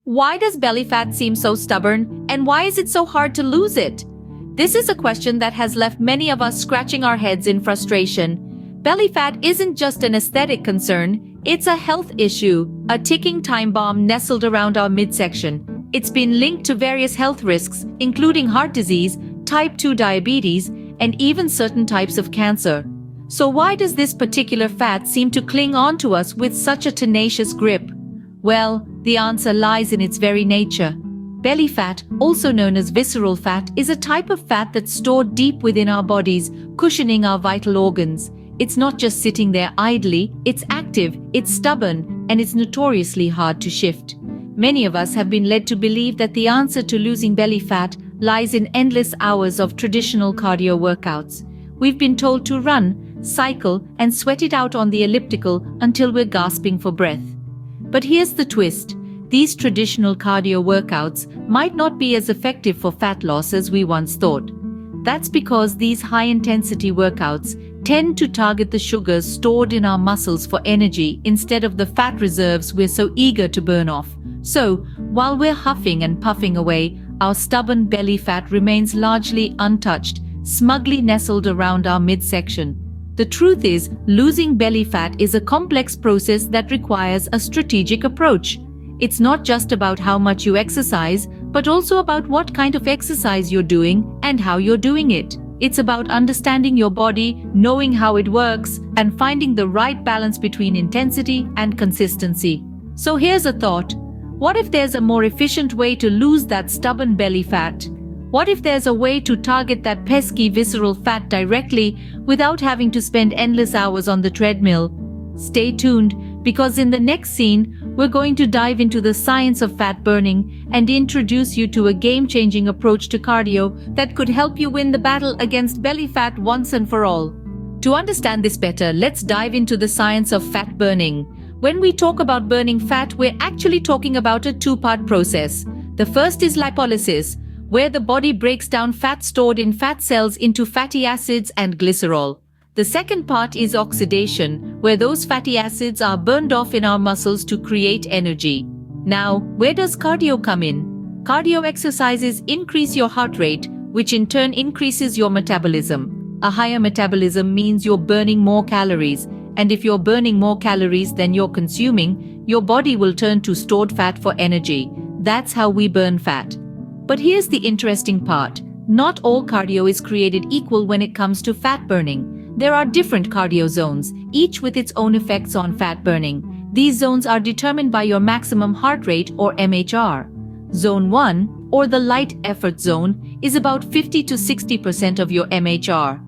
Why does belly fat seem so stubborn, and why is it so hard to lose it? This is a question that has left many of us scratching our heads in frustration. Belly fat isn't just an aesthetic concern, it's a health issue, a ticking time bomb nestled around our midsection. It's been linked to various health risks, including heart disease, type 2 diabetes, and even certain types of cancer. So why does this particular fat seem to cling on to us with such a tenacious grip? Well, the answer lies in its very nature. Belly fat, also known as visceral fat, is a type of fat that's stored deep within our bodies, cushioning our vital organs. It's not just sitting there idly, it's active, it's stubborn, and it's notoriously hard to shift. Many of us have been led to believe that the answer to losing belly fat lies in endless hours of traditional cardio workouts. We've been told to run, cycle, and sweat it out on the elliptical until we're gasping for breath. But here's the twist. These traditional cardio workouts might not be as effective for fat loss as we once thought. That's because these high-intensity workouts tend to target the sugars stored in our muscles for energy instead of the fat reserves we're so eager to burn off. So, while we're huffing and puffing away, our stubborn belly fat remains largely untouched, smugly nestled around our midsection. The truth is, losing belly fat is a complex process that requires a strategic approach. It's not just about how much you exercise, but also about what kind of exercise you're doing and how you're doing it. It's about understanding your body, knowing how it works, and finding the right balance between intensity and consistency. So here's a thought. What if there's a more efficient way to lose that stubborn belly fat? What if there's a way to target that pesky visceral fat directly without having to spend endless hours on the treadmill? Stay tuned, because in the next scene, we're going to dive into the science of fat burning and introduce you to a game-changing approach to cardio that could help you win the battle against belly fat once and for all. To understand this better, let's dive into the science of fat burning. When we talk about burning fat, we're actually talking about a two-part process. The first is lipolysis, where the body breaks down fat stored in fat cells into fatty acids and glycerol. The second part is oxidation, where those fatty acids are burned off in our muscles to create energy. Now, where does cardio come in? Cardio exercises increase your heart rate, which in turn increases your metabolism. A higher metabolism means you're burning more calories, and if you're burning more calories than you're consuming, your body will turn to stored fat for energy. That's how we burn fat. But here's the interesting part. Not all cardio is created equal when it comes to fat burning. There are different cardio zones, each with its own effects on fat burning. These zones are determined by your maximum heart rate, or MHR. Zone 1, or the light effort zone, is about 50 to 60% of your MHR.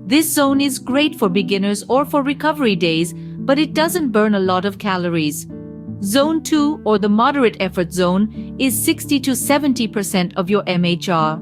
This zone is great for beginners or for recovery days, but it doesn't burn a lot of calories. Zone 2, or the moderate effort zone, is 60 to 70% of your MHR.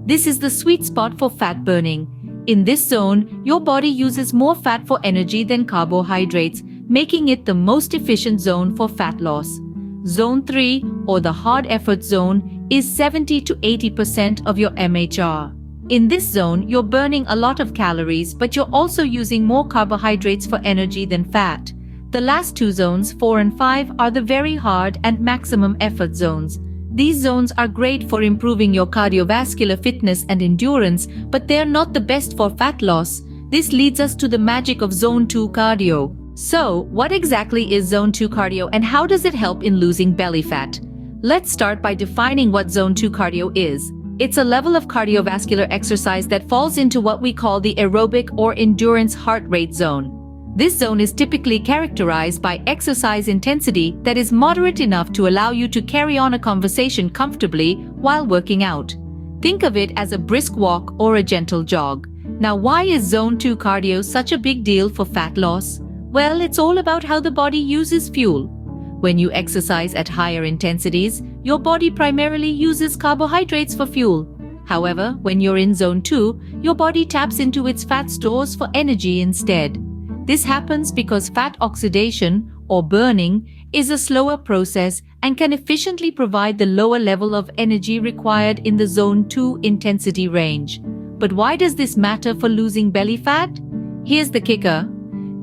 This is the sweet spot for fat burning. In this zone, your body uses more fat for energy than carbohydrates, making it the most efficient zone for fat loss. Zone 3, or the hard effort zone, is 70 to 80% of your MHR. In this zone, you're burning a lot of calories, but you're also using more carbohydrates for energy than fat. The last two zones, 4 and 5, are the very hard and maximum effort zones. These zones are great for improving your cardiovascular fitness and endurance, but they're not the best for fat loss. This leads us to the magic of Zone 2 cardio. So, what exactly is Zone 2 cardio and how does it help in losing belly fat? Let's start by defining what Zone 2 cardio is. It's a level of cardiovascular exercise that falls into what we call the aerobic or endurance heart rate zone. This zone is typically characterized by exercise intensity that is moderate enough to allow you to carry on a conversation comfortably while working out. Think of it as a brisk walk or a gentle jog. Now, why is Zone 2 cardio such a big deal for fat loss? Well, it's all about how the body uses fuel. When you exercise at higher intensities, your body primarily uses carbohydrates for fuel. However, when you're in Zone 2, your body taps into its fat stores for energy instead. This happens because fat oxidation, or burning, is a slower process and can efficiently provide the lower level of energy required in the Zone 2 intensity range. But why does this matter for losing belly fat? Here's the kicker.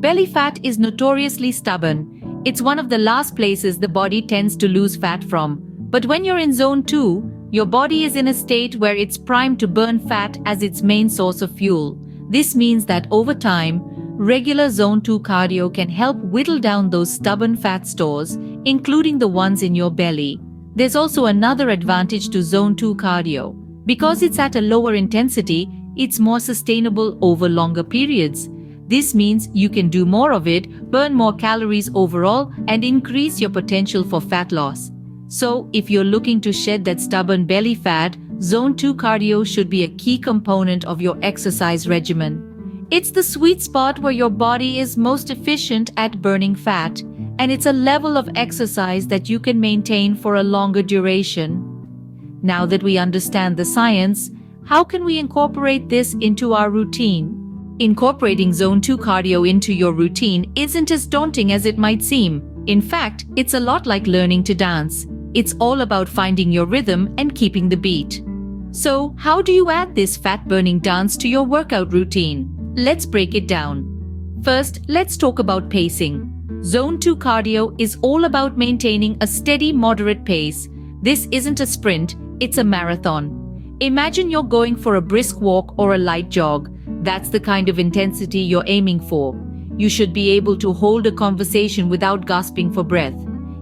Belly fat is notoriously stubborn. It's one of the last places the body tends to lose fat from. But when you're in zone 2, your body is in a state where it's primed to burn fat as its main source of fuel. This means that over time, regular zone 2 cardio can help whittle down those stubborn fat stores, including the ones in your belly. There's also another advantage to zone 2 cardio. Because it's at a lower intensity, it's more sustainable over longer periods. This means you can do more of it, burn more calories overall, and increase your potential for fat loss. So, if you're looking to shed that stubborn belly fat, zone 2 cardio should be a key component of your exercise regimen. It's the sweet spot where your body is most efficient at burning fat, and it's a level of exercise that you can maintain for a longer duration. Now that we understand the science, how can we incorporate this into our routine? Incorporating zone 2 cardio into your routine isn't as daunting as it might seem. In fact, it's a lot like learning to dance. It's all about finding your rhythm and keeping the beat. So, how do you add this fat-burning dance to your workout routine? Let's break it down. First, let's talk about pacing. Zone 2 cardio is all about maintaining a steady, moderate pace. This isn't a sprint, it's a marathon. Imagine you're going for a brisk walk or a light jog. That's the kind of intensity you're aiming for. You should be able to hold a conversation without gasping for breath.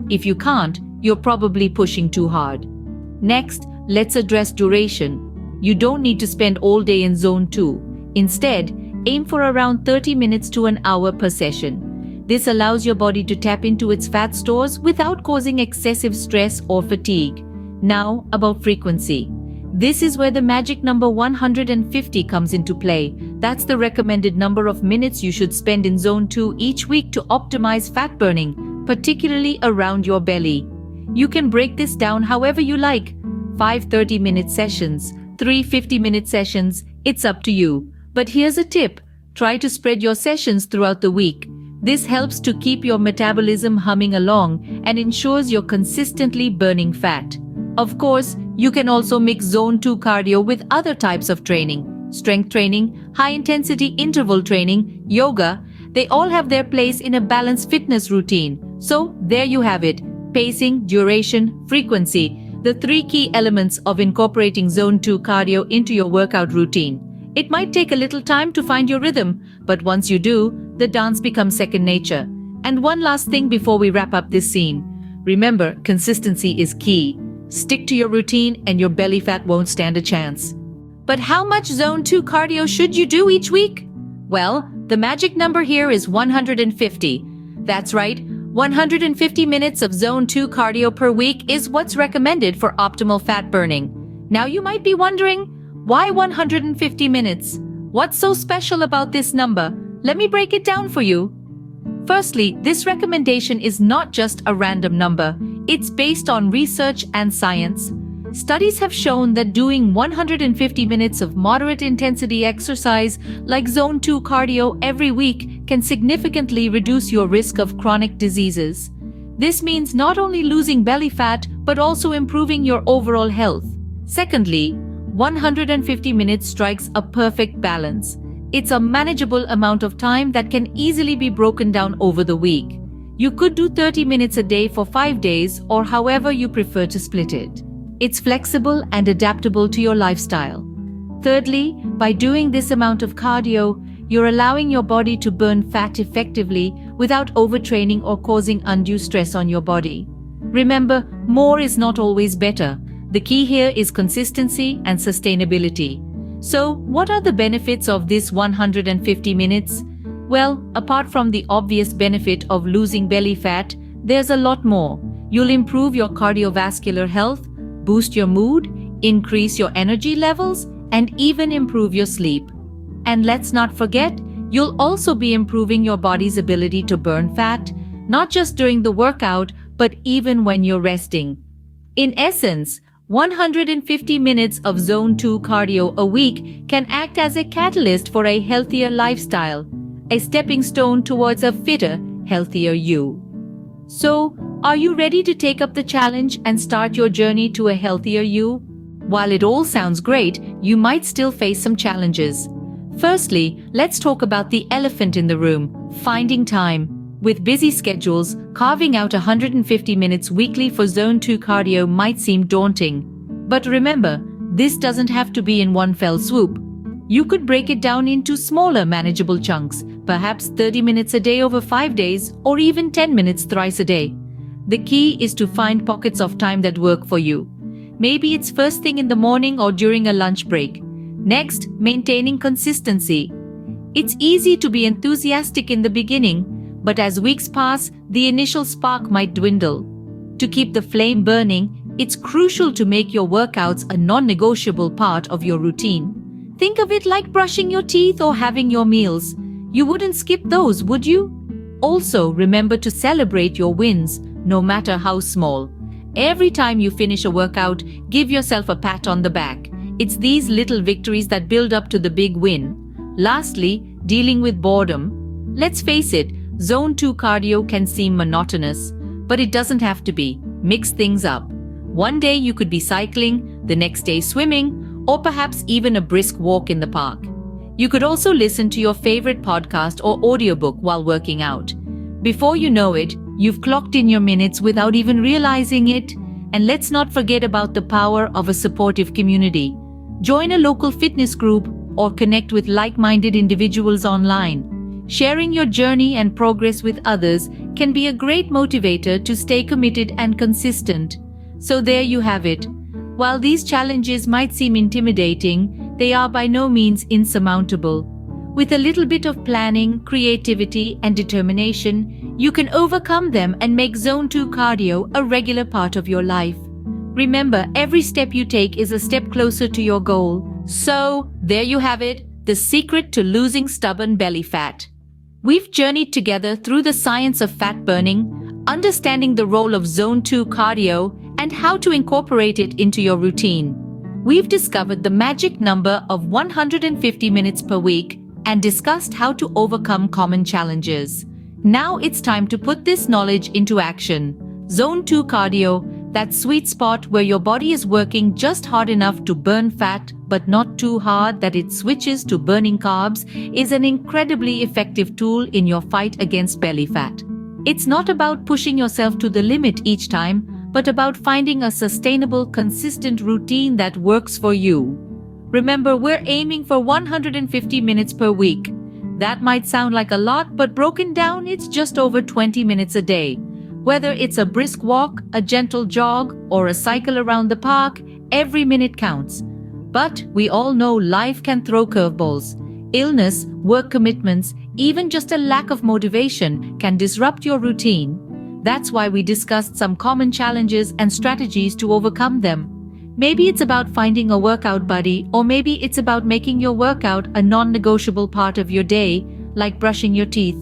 If you can't, you're probably pushing too hard. Next, let's address duration. You don't need to spend all day in zone 2. Instead, aim for around 30 minutes to an hour per session. This allows your body to tap into its fat stores without causing excessive stress or fatigue. Now, about frequency. This is where the magic number 150 comes into play. That's the recommended number of minutes you should spend in zone 2 each week to optimize fat burning, particularly around your belly. You can break this down however you like. 5 30-minute sessions, 3 50-minute sessions, it's up to you. But here's a tip. Try to spread your sessions throughout the week. This helps to keep your metabolism humming along and ensures you're consistently burning fat. Of course, you can also mix zone 2 cardio with other types of training. Strength training, high-intensity interval training, yoga, they all have their place in a balanced fitness routine. So, there you have it. Pacing, duration, frequency, the 3 key elements of incorporating zone 2 cardio into your workout routine. It might take a little time to find your rhythm, but once you do, the dance becomes second nature. And one last thing before we wrap up this scene. Remember, consistency is key. Stick to your routine and your belly fat won't stand a chance. But how much zone 2 cardio should you do each week? Well, the magic number here is 150. That's right, 150 minutes of zone 2 cardio per week is what's recommended for optimal fat burning. Now you might be wondering, why 150 minutes? What's so special about this number? Let me break it down for you. Firstly, this recommendation is not just a random number. It's based on research and science. Studies have shown that doing 150 minutes of moderate intensity exercise like zone 2 cardio every week can significantly reduce your risk of chronic diseases. This means not only losing belly fat but also improving your overall health. Secondly, 150 minutes strikes a perfect balance. It's a manageable amount of time that can easily be broken down over the week. You could do 30 minutes a day for 5 days or however you prefer to split it. It's flexible and adaptable to your lifestyle. Thirdly, by doing this amount of cardio, you're allowing your body to burn fat effectively without overtraining or causing undue stress on your body. Remember, more is not always better. The key here is consistency and sustainability. So, what are the benefits of this 150 minutes? Well, apart from the obvious benefit of losing belly fat, there's a lot more. You'll improve your cardiovascular health, boost your mood, increase your energy levels, and even improve your sleep. And let's not forget, you'll also be improving your body's ability to burn fat, not just during the workout, but even when you're resting. In essence, 150 minutes of zone 2 cardio a week can act as a catalyst for a healthier lifestyle, a stepping stone towards a fitter, healthier you. So, are you ready to take up the challenge and start your journey to a healthier you? While it all sounds great, you might still face some challenges. Firstly, let's talk about the elephant in the room, finding time. With busy schedules, carving out 150 minutes weekly for Zone 2 cardio might seem daunting. But remember, this doesn't have to be in one fell swoop. You could break it down into smaller, manageable chunks, perhaps 30 minutes a day over 5 days, or even 10 minutes thrice a day. The key is to find pockets of time that work for you. Maybe it's first thing in the morning or during a lunch break. Next, maintaining consistency. It's easy to be enthusiastic in the beginning, but as weeks pass, the initial spark might dwindle. To keep the flame burning, it's crucial to make your workouts a non-negotiable part of your routine. Think of it like brushing your teeth or having your meals. You wouldn't skip those, would you? Also, remember to celebrate your wins, no matter how small. Every time you finish a workout, give yourself a pat on the back. It's these little victories that build up to the big win. Lastly, dealing with boredom. Let's face it, Zone 2 cardio can seem monotonous, but it doesn't have to be. Mix things up. One day you could be cycling, the next day swimming, or perhaps even a brisk walk in the park. You could also listen to your favorite podcast or audiobook while working out. Before you know it, you've clocked in your minutes without even realizing it. And let's not forget about the power of a supportive community. Join a local fitness group or connect with like-minded individuals online. Sharing your journey and progress with others can be a great motivator to stay committed and consistent. So there you have it. While these challenges might seem intimidating, they are by no means insurmountable. With a little bit of planning, creativity, and determination, you can overcome them and make Zone 2 cardio a regular part of your life. Remember, every step you take is a step closer to your goal. So, there you have it, the secret to losing stubborn belly fat. We've journeyed together through the science of fat burning, understanding the role of Zone 2 cardio, and how to incorporate it into your routine. We've discovered the magic number of 150 minutes per week and discussed how to overcome common challenges. Now it's time to put this knowledge into action. Zone 2 cardio, that sweet spot where your body is working just hard enough to burn fat but not too hard that it switches to burning carbs, is an incredibly effective tool in your fight against belly fat. It's not about pushing yourself to the limit each time, but about finding a sustainable, consistent routine that works for you. Remember, we're aiming for 150 minutes per week. That might sound like a lot, but broken down, it's just over 20 minutes a day. Whether it's a brisk walk, a gentle jog, or a cycle around the park, every minute counts. But we all know life can throw curveballs. Illness, work commitments, even just a lack of motivation can disrupt your routine. That's why we discussed some common challenges and strategies to overcome them. Maybe it's about finding a workout buddy, or maybe it's about making your workout a non-negotiable part of your day, like brushing your teeth.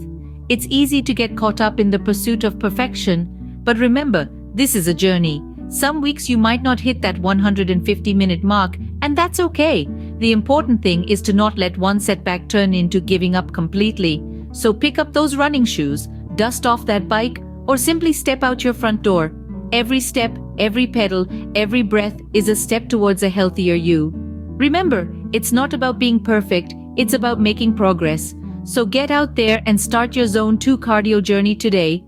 It's easy to get caught up in the pursuit of perfection, but remember, this is a journey. Some weeks you might not hit that 150-minute mark, and that's okay. The important thing is to not let one setback turn into giving up completely. So pick up those running shoes, dust off that bike, or simply step out your front door. Every step, every pedal, every breath is a step towards a healthier you. Remember, it's not about being perfect, it's about making progress. So get out there and start your Zone 2 cardio journey today.